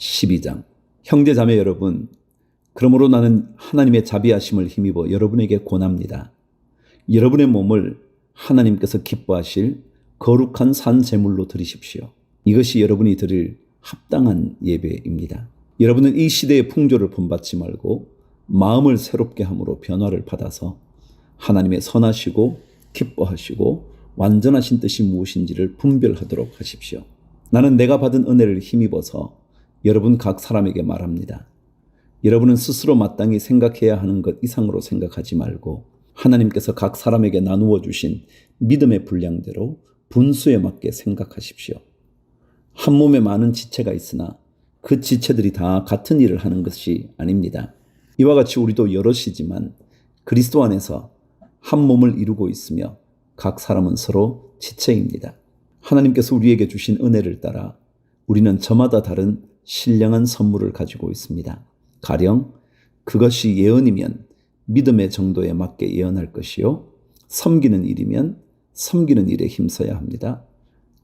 12장. 형제 자매 여러분, 그러므로 나는 하나님의 자비하심을 힘입어 여러분에게 권합니다. 여러분의 몸을 하나님께서 기뻐하실 거룩한 산 제물로 드리십시오. 이것이 여러분이 드릴 합당한 예배입니다. 여러분은 이 시대의 풍조를 본받지 말고 마음을 새롭게 함으로 변화를 받아서 하나님의 선하시고 기뻐하시고 완전하신 뜻이 무엇인지를 분별하도록 하십시오. 나는 내가 받은 은혜를 힘입어서 여러분 각 사람에게 말합니다. 여러분은 스스로 마땅히 생각해야 하는 것 이상으로 생각하지 말고 하나님께서 각 사람에게 나누어 주신 믿음의 분량대로 분수에 맞게 생각하십시오. 한 몸에 많은 지체가 있으나 그 지체들이 다 같은 일을 하는 것이 아닙니다. 이와 같이 우리도 여럿이지만 그리스도 안에서 한 몸을 이루고 있으며 각 사람은 서로 지체입니다. 하나님께서 우리에게 주신 은혜를 따라 우리는 저마다 다른 신령한 선물을 가지고 있습니다. 가령 그것이 예언이면 믿음의 정도에 맞게 예언할 것이요, 섬기는 일이면 섬기는 일에 힘써야 합니다.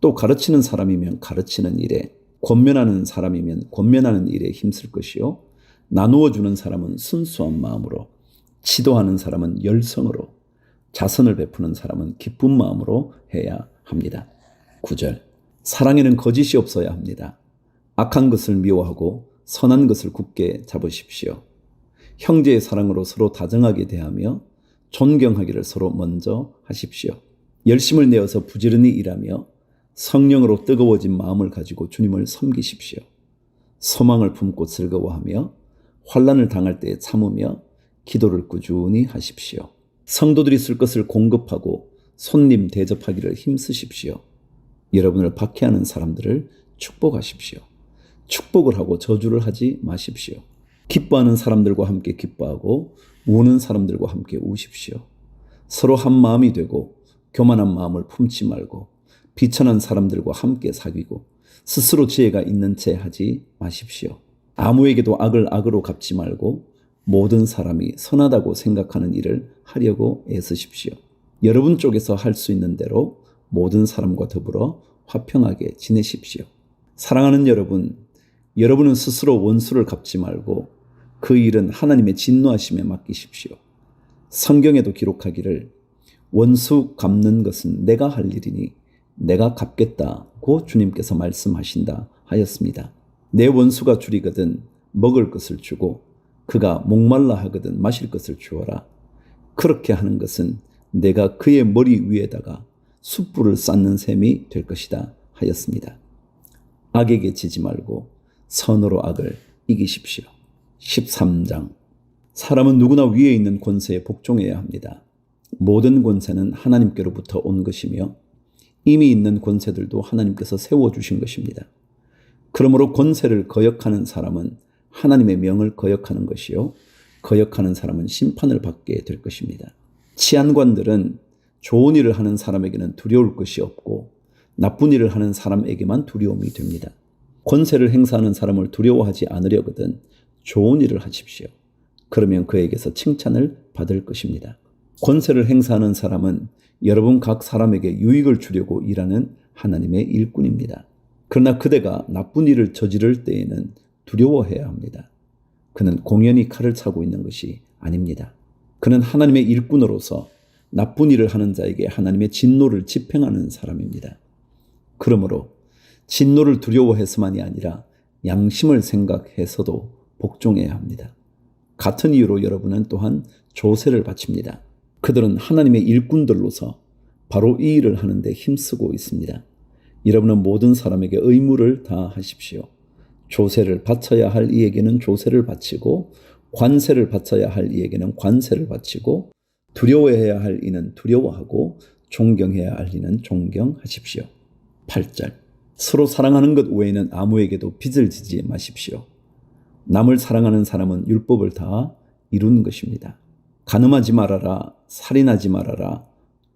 또 가르치는 사람이면 가르치는 일에, 권면하는 사람이면 권면하는 일에 힘쓸 것이요, 나누어 주는 사람은 순수한 마음으로, 지도하는 사람은 열성으로, 자선을 베푸는 사람은 기쁜 마음으로 해야 합니다. 9절. 사랑에는 거짓이 없어야 합니다. 악한 것을 미워하고 선한 것을 굳게 잡으십시오. 형제의 사랑으로 서로 다정하게 대하며 존경하기를 서로 먼저 하십시오. 열심을 내어서 부지런히 일하며 성령으로 뜨거워진 마음을 가지고 주님을 섬기십시오. 소망을 품고 즐거워하며 환난을 당할 때 참으며 기도를 꾸준히 하십시오. 성도들이 쓸 것을 공급하고 손님 대접하기를 힘쓰십시오. 여러분을 박해하는 사람들을 축복하십시오. 축복을 하고 저주를 하지 마십시오. 기뻐하는 사람들과 함께 기뻐하고 우는 사람들과 함께 우십시오. 서로 한 마음이 되고 교만한 마음을 품지 말고 비천한 사람들과 함께 사귀고 스스로 지혜가 있는 채 하지 마십시오. 아무에게도 악을 악으로 갚지 말고 모든 사람이 선하다고 생각하는 일을 하려고 애쓰십시오. 여러분 쪽에서 할 수 있는 대로 모든 사람과 더불어 화평하게 지내십시오. 사랑하는 여러분, 여러분은 스스로 원수를 갚지 말고 그 일은 하나님의 진노하심에 맡기십시오. 성경에도 기록하기를 원수 갚는 것은 내가 할 일이니 내가 갚겠다고 주님께서 말씀하신다 하였습니다. 내 원수가 줄이거든 먹을 것을 주고 그가 목말라 하거든 마실 것을 주어라. 그렇게 하는 것은 내가 그의 머리 위에다가 숯불을 쌓는 셈이 될 것이다 하였습니다. 악에게 지지 말고 선으로 악을 이기십시오. 13장. 사람은 누구나 위에 있는 권세에 복종해야 합니다. 모든 권세는 하나님께로부터 온 것이며 이미 있는 권세들도 하나님께서 세워주신 것입니다. 그러므로 권세를 거역하는 사람은 하나님의 명을 거역하는 것이요, 거역하는 사람은 심판을 받게 될 것입니다. 치안관들은 좋은 일을 하는 사람에게는 두려울 것이 없고 나쁜 일을 하는 사람에게만 두려움이 됩니다. 권세를 행사하는 사람을 두려워하지 않으려거든 좋은 일을 하십시오. 그러면 그에게서 칭찬을 받을 것입니다. 권세를 행사하는 사람은 여러분 각 사람에게 유익을 주려고 일하는 하나님의 일꾼입니다. 그러나 그대가 나쁜 일을 저지를 때에는 두려워해야 합니다. 그는 공연히 칼을 차고 있는 것이 아닙니다. 그는 하나님의 일꾼으로서 나쁜 일을 하는 자에게 하나님의 진노를 집행하는 사람입니다. 그러므로 진노를 두려워해서만이 아니라 양심을 생각해서도 복종해야 합니다. 같은 이유로 여러분은 또한 조세를 바칩니다. 그들은 하나님의 일꾼들로서 바로 이 일을 하는데 힘쓰고 있습니다. 여러분은 모든 사람에게 의무를 다하십시오. 조세를 바쳐야 할 이에게는 조세를 바치고 관세를 바쳐야 할 이에게는 관세를 바치고 두려워해야 할 이는 두려워하고 존경해야 할 이는 존경하십시오. 8절. 서로 사랑하는 것 외에는 아무에게도 빚을 지지 마십시오. 남을 사랑하는 사람은 율법을 다 이루는 것입니다. 간음하지 말아라, 살인하지 말아라,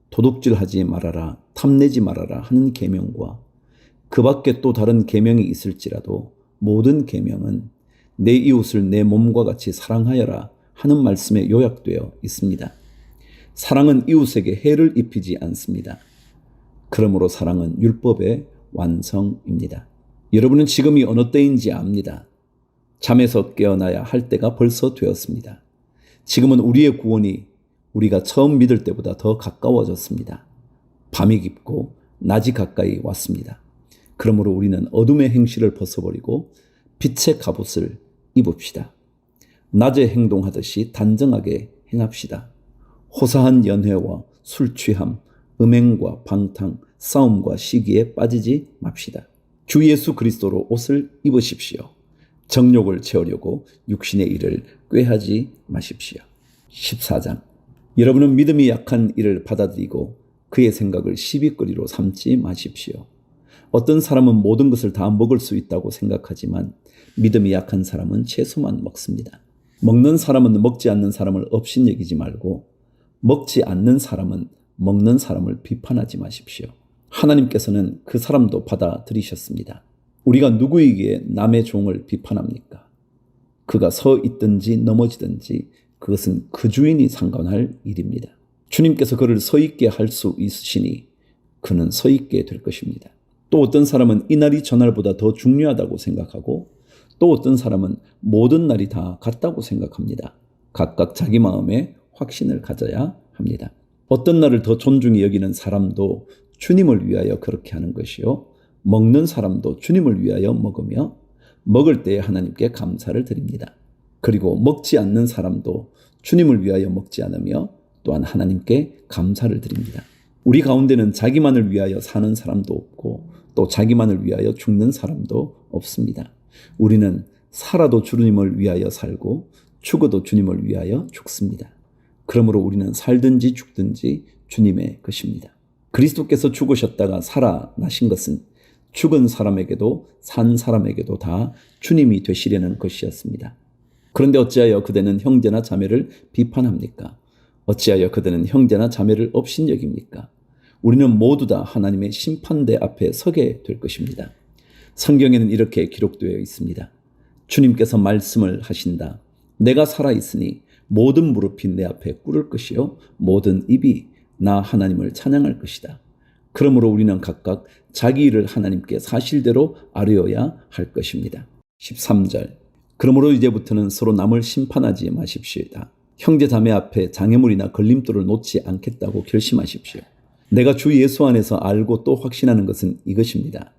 도둑질하지 말아라, 탐내지 말아라 하는 계명과 그 밖에 또 다른 계명이 있을지라도 모든 계명은 내 이웃을 내 몸과 같이 사랑하여라 하는 말씀에 요약되어 있습니다. 사랑은 이웃에게 해를 입히지 않습니다. 그러므로 사랑은 율법의 완성입니다. 여러분은 지금이 어느 때인지 압니다. 잠에서 깨어나야 할 때가 벌써 되었습니다. 지금은 우리의 구원이 우리가 처음 믿을 때보다 더 가까워졌습니다. 밤이 깊고 낮이 가까이 왔습니다. 그러므로 우리는 어둠의 행실을 벗어버리고 빛의 갑옷을 입읍시다. 낮에 행동하듯이 단정하게 행합시다. 호사한 연회와 술 취함, 음행과 방탕, 싸움과 시기에 빠지지 맙시다. 주 예수 그리스도로 옷을 입으십시오. 정욕을 채우려고 육신의 일을 꾀하지 마십시오. 14장. 여러분은 믿음이 약한 이를 받아들이고 그의 생각을 시비거리로 삼지 마십시오. 어떤 사람은 모든 것을 다 먹을 수 있다고 생각하지만 믿음이 약한 사람은 채소만 먹습니다. 먹는 사람은 먹지 않는 사람을 업신여기지 말고 먹지 않는 사람은 먹는 사람을 비판하지 마십시오. 하나님께서는 그 사람도 받아들이셨습니다. 우리가 누구에게 남의 종을 비판합니까? 그가 서 있든지 넘어지든지 그것은 그 주인이 상관할 일입니다. 주님께서 그를 서 있게 할 수 있으시니 그는 서 있게 될 것입니다. 또 어떤 사람은 이날이 저날보다 더 중요하다고 생각하고 또 어떤 사람은 모든 날이 다 같다고 생각합니다. 각각 자기 마음에 확신을 가져야 합니다. 어떤 날을 더 존중히 여기는 사람도 주님을 위하여 그렇게 하는 것이요. 먹는 사람도 주님을 위하여 먹으며 먹을 때에 하나님께 감사를 드립니다. 그리고 먹지 않는 사람도 주님을 위하여 먹지 않으며 또한 하나님께 감사를 드립니다. 우리 가운데는 자기만을 위하여 사는 사람도 없고 또 자기만을 위하여 죽는 사람도 없습니다. 우리는 살아도 주님을 위하여 살고 죽어도 주님을 위하여 죽습니다. 그러므로 우리는 살든지 죽든지 주님의 것입니다. 그리스도께서 죽으셨다가 살아나신 것은 죽은 사람에게도 산 사람에게도 다 주님이 되시려는 것이었습니다. 그런데 어찌하여 그대는 형제나 자매를 비판합니까? 어찌하여 그대는 형제나 자매를 업신여깁니까? 우리는 모두 다 하나님의 심판대 앞에 서게 될 것입니다. 성경에는 이렇게 기록되어 있습니다. 주님께서 말씀을 하신다. 내가 살아있으니 모든 무릎이 내 앞에 꿇을 것이요 모든 입이 나 하나님을 찬양할 것이다. 그러므로 우리는 각각 자기 일을 하나님께 사실대로 아뢰어야 할 것입니다. 13절. 그러므로 이제부터는 서로 남을 심판하지 마십시다. 형제 자매 앞에 장애물이나 걸림돌을 놓지 않겠다고 결심하십시오. 내가 주 예수 안에서 알고 또 확신하는 것은 이것입니다.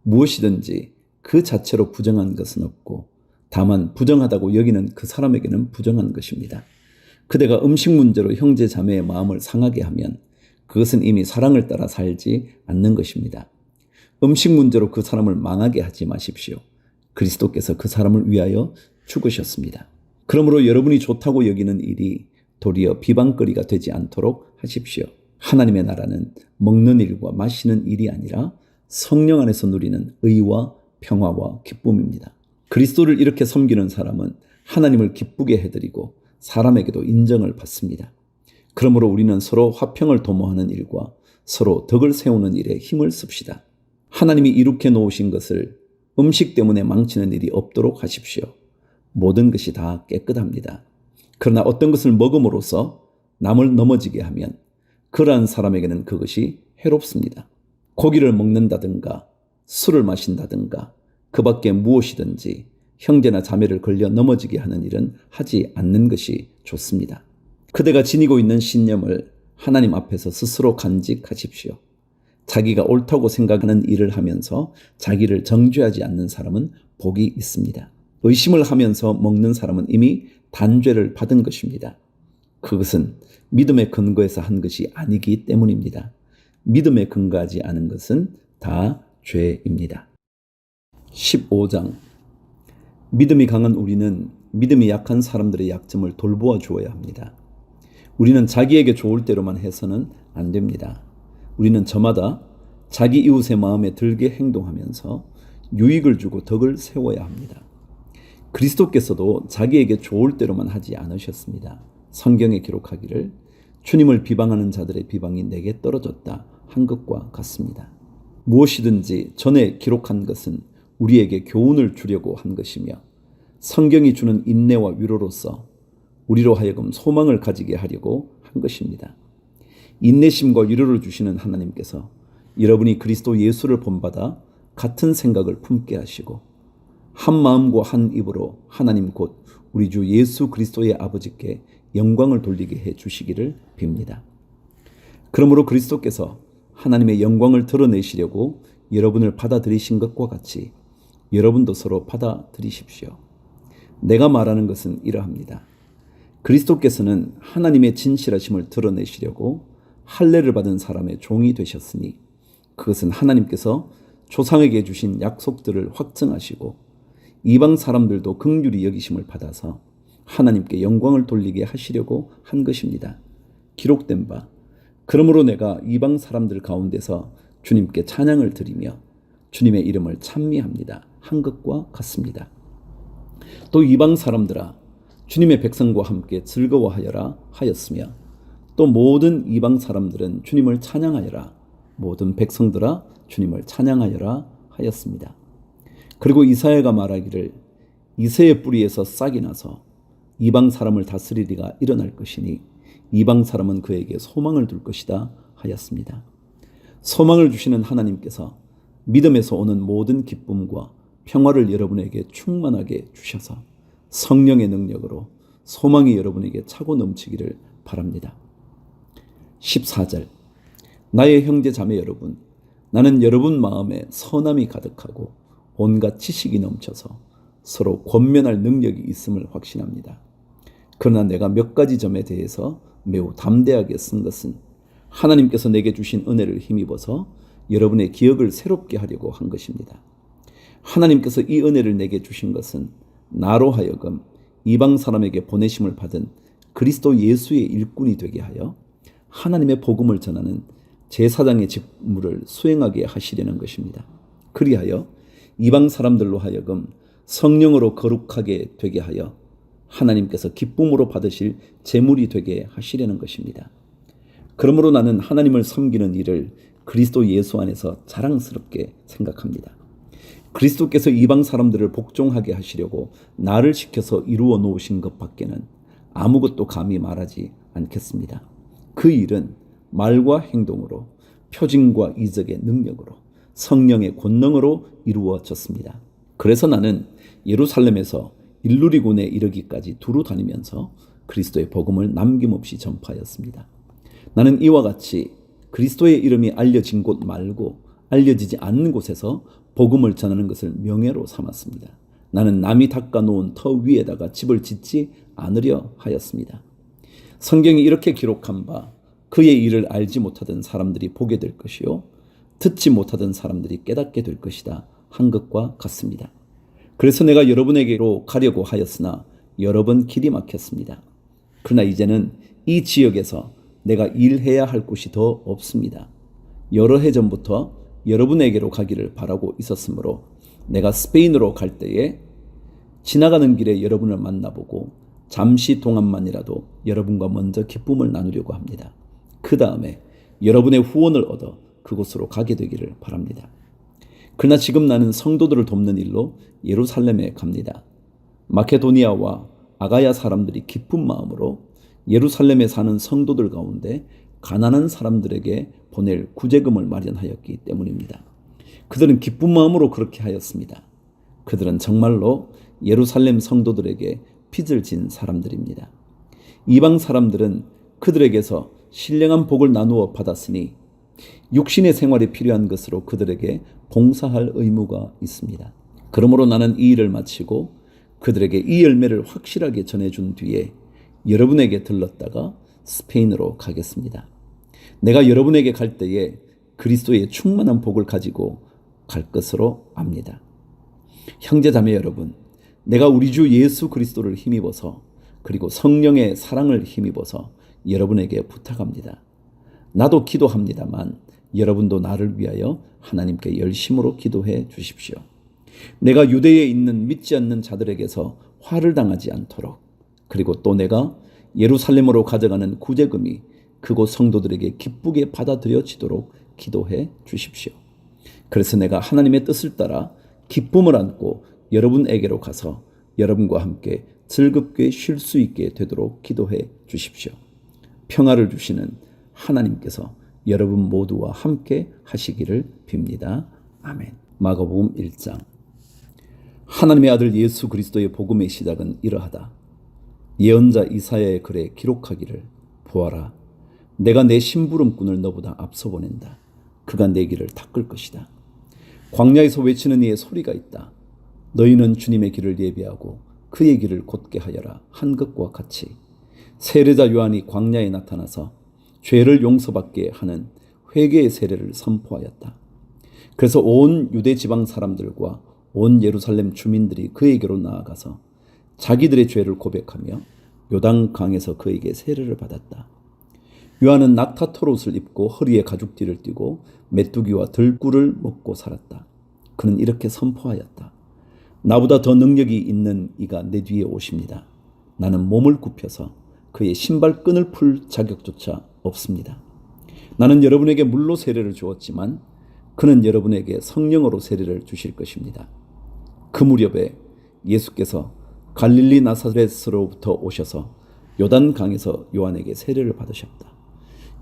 무엇이든지 그 자체로 부정한 것은 없고 다만 부정하다고 여기는 그 사람에게는 부정한 것입니다. 그대가 음식 문제로 형제 자매의 마음을 상하게 하면 그것은 이미 사랑을 따라 살지 않는 것입니다. 음식 문제로 그 사람을 망하게 하지 마십시오. 그리스도께서 그 사람을 위하여 죽으셨습니다. 그러므로 여러분이 좋다고 여기는 일이 도리어 비방거리가 되지 않도록 하십시오. 하나님의 나라는 먹는 일과 마시는 일이 아니라 성령 안에서 누리는 의와 평화와 기쁨입니다. 그리스도를 이렇게 섬기는 사람은 하나님을 기쁘게 해드리고 사람에게도 인정을 받습니다. 그러므로 우리는 서로 화평을 도모하는 일과 서로 덕을 세우는 일에 힘을 씁시다. 하나님이 이룩해 놓으신 것을 음식 때문에 망치는 일이 없도록 하십시오. 모든 것이 다 깨끗합니다. 그러나 어떤 것을 먹음으로써 남을 넘어지게 하면 그러한 사람에게는 그것이 해롭습니다. 고기를 먹는다든가 술을 마신다든가 그 밖에 무엇이든지 형제나 자매를 걸려 넘어지게 하는 일은 하지 않는 것이 좋습니다. 그대가 지니고 있는 신념을 하나님 앞에서 스스로 간직하십시오. 자기가 옳다고 생각하는 일을 하면서 자기를 정죄하지 않는 사람은 복이 있습니다. 의심을 하면서 먹는 사람은 이미 단죄를 받은 것입니다. 그것은 믿음의 근거에서 한 것이 아니기 때문입니다. 믿음에 근거하지 않은 것은 다 죄입니다. 15장. 믿음이 강한 우리는 믿음이 약한 사람들의 약점을 돌보아 주어야 합니다. 우리는 자기에게 좋을 대로만 해서는 안 됩니다. 우리는 저마다 자기 이웃의 마음에 들게 행동하면서 유익을 주고 덕을 세워야 합니다. 그리스도께서도 자기에게 좋을 대로만 하지 않으셨습니다. 성경에 기록하기를 주님을 비방하는 자들의 비방이 내게 떨어졌다 한 것과 같습니다. 무엇이든지 전에 기록한 것은 우리에게 교훈을 주려고 한 것이며 성경이 주는 인내와 위로로서 우리로 하여금 소망을 가지게 하려고 한 것입니다. 인내심과 위로를 주시는 하나님께서 여러분이 그리스도 예수를 본받아 같은 생각을 품게 하시고 한 마음과 한 입으로 하나님 곧 우리 주 예수 그리스도의 아버지께 영광을 돌리게 해 주시기를 빕니다. 그러므로 그리스도께서 하나님의 영광을 드러내시려고 여러분을 받아들이신 것과 같이 여러분도 서로 받아들이십시오. 내가 말하는 것은 이러합니다. 그리스도께서는 하나님의 진실하심을 드러내시려고 할례를 받은 사람의 종이 되셨으니 그것은 하나님께서 조상에게 주신 약속들을 확증하시고 이방 사람들도 긍휼히 여기심을 받아서 하나님께 영광을 돌리게 하시려고 한 것입니다. 기록된 바 그러므로 내가 이방 사람들 가운데서 주님께 찬양을 드리며 주님의 이름을 찬미합니다. 한 것과 같습니다. 또 이방 사람들아 주님의 백성과 함께 즐거워하여라 하였으며 또 모든 이방 사람들은 주님을 찬양하여라 모든 백성들아 주님을 찬양하여라 하였습니다. 그리고 이사야가 말하기를 이새의 뿌리에서 싹이 나서 이방 사람을 다스리리가 일어날 것이니 이방 사람은 그에게 소망을 둘 것이다 하였습니다. 소망을 주시는 하나님께서 믿음에서 오는 모든 기쁨과 평화를 여러분에게 충만하게 주셔서 성령의 능력으로 소망이 여러분에게 차고 넘치기를 바랍니다. 14절 나의 형제 자매 여러분 나는 여러분 마음에 선함이 가득하고 온갖 지식이 넘쳐서 서로 권면할 능력이 있음을 확신합니다. 그러나 내가 몇 가지 점에 대해서 매우 담대하게 쓴 것은 하나님께서 내게 주신 은혜를 힘입어서 여러분의 기억을 새롭게 하려고 한 것입니다. 하나님께서 이 은혜를 내게 주신 것은 나로 하여금 이방 사람에게 보내심을 받은 그리스도 예수의 일꾼이 되게 하여 하나님의 복음을 전하는 제사장의 직무를 수행하게 하시려는 것입니다. 그리하여 이방 사람들로 하여금 성령으로 거룩하게 되게 하여 하나님께서 기쁨으로 받으실 제물이 되게 하시려는 것입니다. 그러므로 나는 하나님을 섬기는 일을 그리스도 예수 안에서 자랑스럽게 생각합니다. 그리스도께서 이방 사람들을 복종하게 하시려고 나를 시켜서 이루어 놓으신 것 밖에는 아무것도 감히 말하지 않겠습니다. 그 일은 말과 행동으로 표징과 이적의 능력으로 성령의 권능으로 이루어졌습니다. 그래서 나는 예루살렘에서 일루리군에 이르기까지 두루 다니면서 그리스도의 복음을 남김없이 전파하였습니다. 나는 이와 같이 그리스도의 이름이 알려진 곳 말고 알려지지 않는 곳에서 복음을 전하는 것을 명예로 삼았습니다. 나는 남이 닦아놓은 터 위에다가 집을 짓지 않으려 하였습니다. 성경이 이렇게 기록한 바 그의 일을 알지 못하던 사람들이 보게 될 것이요 듣지 못하던 사람들이 깨닫게 될 것이다 한 것과 같습니다. 그래서 내가 여러분에게로 가려고 하였으나 여러 번 길이 막혔습니다. 그러나 이제는 이 지역에서 내가 일해야 할 곳이 더 없습니다. 여러 해 전부터 여러분에게로 가기를 바라고 있었으므로 내가 스페인으로 갈 때에 지나가는 길에 여러분을 만나보고 잠시 동안만이라도 여러분과 먼저 기쁨을 나누려고 합니다. 그 다음에 여러분의 후원을 얻어 그곳으로 가게 되기를 바랍니다. 그러나 지금 나는 성도들을 돕는 일로 예루살렘에 갑니다. 마케도니아와 아가야 사람들이 기쁜 마음으로 예루살렘에 사는 성도들 가운데 가난한 사람들에게 보낼 구제금을 마련하였기 때문입니다. 그들은 기쁜 마음으로 그렇게 하였습니다. 그들은 정말로 예루살렘 성도들에게 빚을 진 사람들입니다. 이방 사람들은 그들에게서 신령한 복을 나누어 받았으니 육신의 생활에 필요한 것으로 그들에게 봉사할 의무가 있습니다. 그러므로 나는 이 일을 마치고 그들에게 이 열매를 확실하게 전해준 뒤에 여러분에게 들렀다가 스페인으로 가겠습니다. 내가 여러분에게 갈 때에 그리스도의 충만한 복을 가지고 갈 것으로 압니다. 형제자매 여러분, 내가 우리 주 예수 그리스도를 힘입어서 그리고 성령의 사랑을 힘입어서 여러분에게 부탁합니다. 나도 기도합니다만 여러분도 나를 위하여 하나님께 열심으로 기도해 주십시오. 내가 유대에 있는 믿지 않는 자들에게서 화를 당하지 않도록 그리고 또 내가 예루살렘으로 가져가는 구제금이 그곳 성도들에게 기쁘게 받아들여지도록 기도해 주십시오. 그래서 내가 하나님의 뜻을 따라 기쁨을 안고 여러분에게로 가서 여러분과 함께 즐겁게 쉴 수 있게 되도록 기도해 주십시오. 평화를 주시는 하나님께서 여러분 모두와 함께 하시기를 빕니다. 아멘. 마가복음 1장. 하나님의 아들 예수 그리스도의 복음의 시작은 이러하다. 예언자 이사야의 글에 기록하기를 보아라. 내가 내 심부름꾼을 너보다 앞서 보낸다. 그가 내 길을 닦을 것이다. 광야에서 외치는 이의 소리가 있다. 너희는 주님의 길을 예비하고 그의 길을 곧게 하여라. 한 것과 같이 세례자 요한이 광야에 나타나서 죄를 용서받게 하는 회개의 세례를 선포하였다. 그래서 온 유대 지방 사람들과 온 예루살렘 주민들이 그에게로 나아가서 자기들의 죄를 고백하며 요단강에서 그에게 세례를 받았다. 요한은 낙타토롯을 입고 허리에 가죽띠를 띠고 메뚜기와 들꿀을 먹고 살았다. 그는 이렇게 선포하였다. 나보다 더 능력이 있는 이가 내 뒤에 오십니다. 나는 몸을 굽혀서 그의 신발끈을 풀 자격조차 없습니다. 나는 여러분에게 물로 세례를 주었지만 그는 여러분에게 성령으로 세례를 주실 것입니다. 그 무렵에 예수께서 갈릴리 나사렛으로부터 오셔서 요단강에서 요한에게 세례를 받으셨다.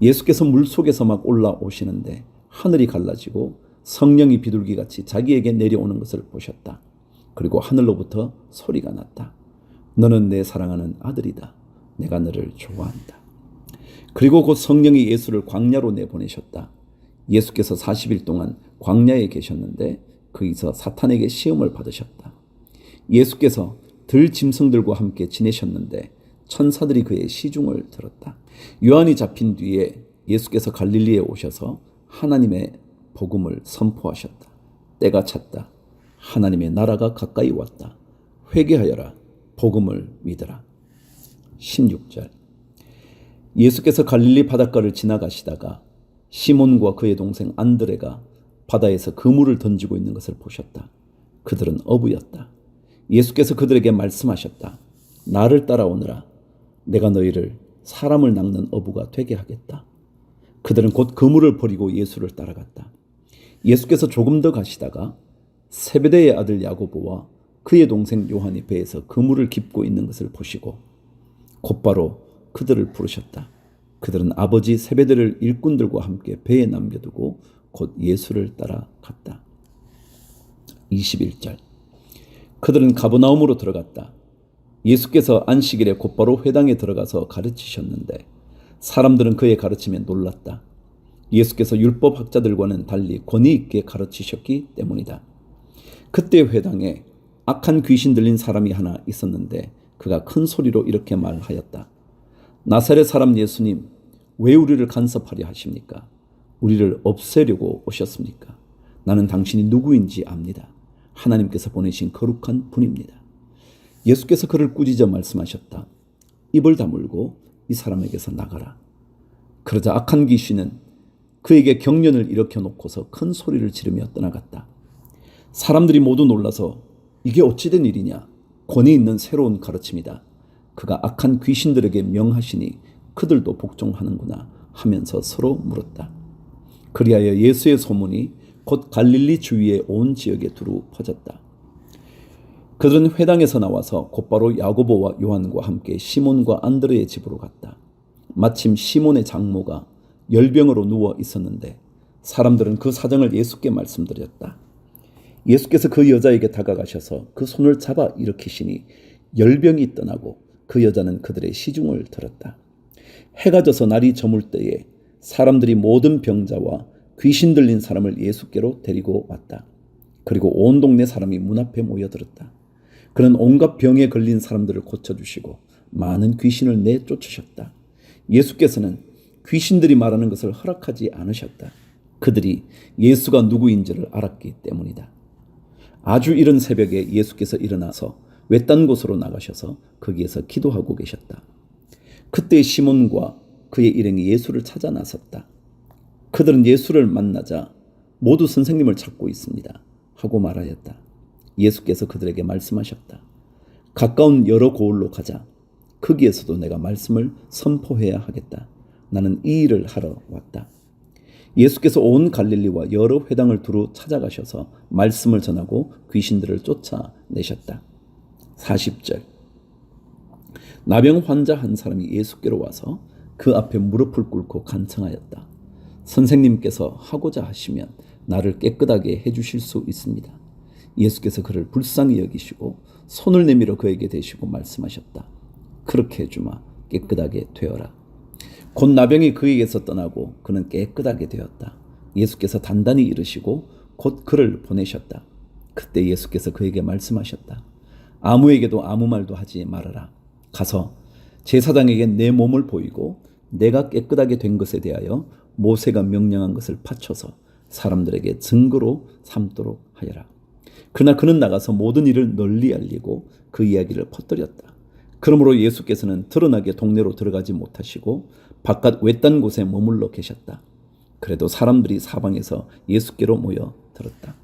예수께서 물속에서 막 올라오시는데 하늘이 갈라지고 성령이 비둘기같이 자기에게 내려오는 것을 보셨다. 그리고 하늘로부터 소리가 났다. 너는 내 사랑하는 아들이다. 내가 너를 좋아한다. 그리고 곧 성령이 예수를 광야로 내보내셨다. 예수께서 40일 동안 광야에 계셨는데 거기서 사탄에게 시험을 받으셨다. 예수께서 들짐승들과 함께 지내셨는데 천사들이 그의 시중을 들었다. 요한이 잡힌 뒤에 예수께서 갈릴리에 오셔서 하나님의 복음을 선포하셨다. 때가 찼다. 하나님의 나라가 가까이 왔다. 회개하여라. 복음을 믿으라. 16절. 예수께서 갈릴리 바닷가를 지나가시다가 시몬과 그의 동생 안드레가 바다에서 그물을 던지고 있는 것을 보셨다. 그들은 어부였다. 예수께서 그들에게 말씀하셨다. 나를 따라오너라. 내가 너희를 사람을 낚는 어부가 되게 하겠다. 그들은 곧 그물을 버리고 예수를 따라갔다. 예수께서 조금 더 가시다가 세베대의 아들 야고보와 그의 동생 요한이 배에서 그물을 깁고 있는 것을 보시고 곧바로 그들을 부르셨다. 그들은 아버지 세베대를 일꾼들과 함께 배에 남겨두고 곧 예수를 따라갔다. 21절. 그들은 가버나움으로 들어갔다. 예수께서 안식일에 곧바로 회당에 들어가서 가르치셨는데 사람들은 그의 가르침에 놀랐다. 예수께서 율법학자들과는 달리 권위 있게 가르치셨기 때문이다. 그때 회당에 악한 귀신 들린 사람이 하나 있었는데 그가 큰 소리로 이렇게 말하였다. 나사렛 사람 예수님, 왜 우리를 간섭하려 하십니까? 우리를 없애려고 오셨습니까? 나는 당신이 누구인지 압니다. 하나님께서 보내신 거룩한 분입니다. 예수께서 그를 꾸짖어 말씀하셨다. 입을 다물고 이 사람에게서 나가라. 그러자 악한 귀신은 그에게 경련을 일으켜 놓고서 큰 소리를 지르며 떠나갔다. 사람들이 모두 놀라서 이게 어찌된 일이냐? 권위 있는 새로운 가르침이다. 그가 악한 귀신들에게 명하시니 그들도 복종하는구나 하면서 서로 물었다. 그리하여 예수의 소문이 곧 갈릴리 주위의 온 지역에 두루 퍼졌다. 그들은 회당에서 나와서 곧바로 야고보와 요한과 함께 시몬과 안드레의 집으로 갔다. 마침 시몬의 장모가 열병으로 누워 있었는데 사람들은 그 사정을 예수께 말씀드렸다. 예수께서 그 여자에게 다가가셔서 그 손을 잡아 일으키시니 열병이 떠나고 그 여자는 그들의 시중을 들었다. 해가 져서 날이 저물 때에 사람들이 모든 병자와 귀신 들린 사람을 예수께로 데리고 왔다. 그리고 온 동네 사람이 문 앞에 모여들었다. 그는 온갖 병에 걸린 사람들을 고쳐주시고 많은 귀신을 내쫓으셨다. 예수께서는 귀신들이 말하는 것을 허락하지 않으셨다. 그들이 예수가 누구인지를 알았기 때문이다. 아주 이른 새벽에 예수께서 일어나서 외딴 곳으로 나가셔서 거기에서 기도하고 계셨다. 그때 시몬과 그의 일행이 예수를 찾아 나섰다. 그들은 예수를 만나자 모두 선생님을 찾고 있습니다 하고 말하였다. 예수께서 그들에게 말씀하셨다. 가까운 여러 고을로 가자. 거기에서도 내가 말씀을 선포해야 하겠다. 나는 이 일을 하러 왔다. 예수께서 온 갈릴리와 여러 회당을 두루 찾아가셔서 말씀을 전하고 귀신들을 쫓아내셨다. 40절. 나병 환자 한 사람이 예수께로 와서 그 앞에 무릎을 꿇고 간청하였다. 선생님께서 하고자 하시면 나를 깨끗하게 해주실 수 있습니다. 예수께서 그를 불쌍히 여기시고 손을 내밀어 그에게 대시고 말씀하셨다. 그렇게 해주마. 깨끗하게 되어라. 곧 나병이 그에게서 떠나고 그는 깨끗하게 되었다. 예수께서 단단히 이르시고 곧 그를 보내셨다. 그때 예수께서 그에게 말씀하셨다. 아무에게도 아무 말도 하지 말아라. 가서 제사장에게 내 몸을 보이고 내가 깨끗하게 된 것에 대하여 모세가 명령한 것을 바쳐서 사람들에게 증거로 삼도록 하여라. 그러나 그는 나가서 모든 일을 널리 알리고 그 이야기를 퍼뜨렸다. 그러므로 예수께서는 드러나게 동네로 들어가지 못하시고 바깥 외딴 곳에 머물러 계셨다. 그래도 사람들이 사방에서 예수께로 모여 들었다.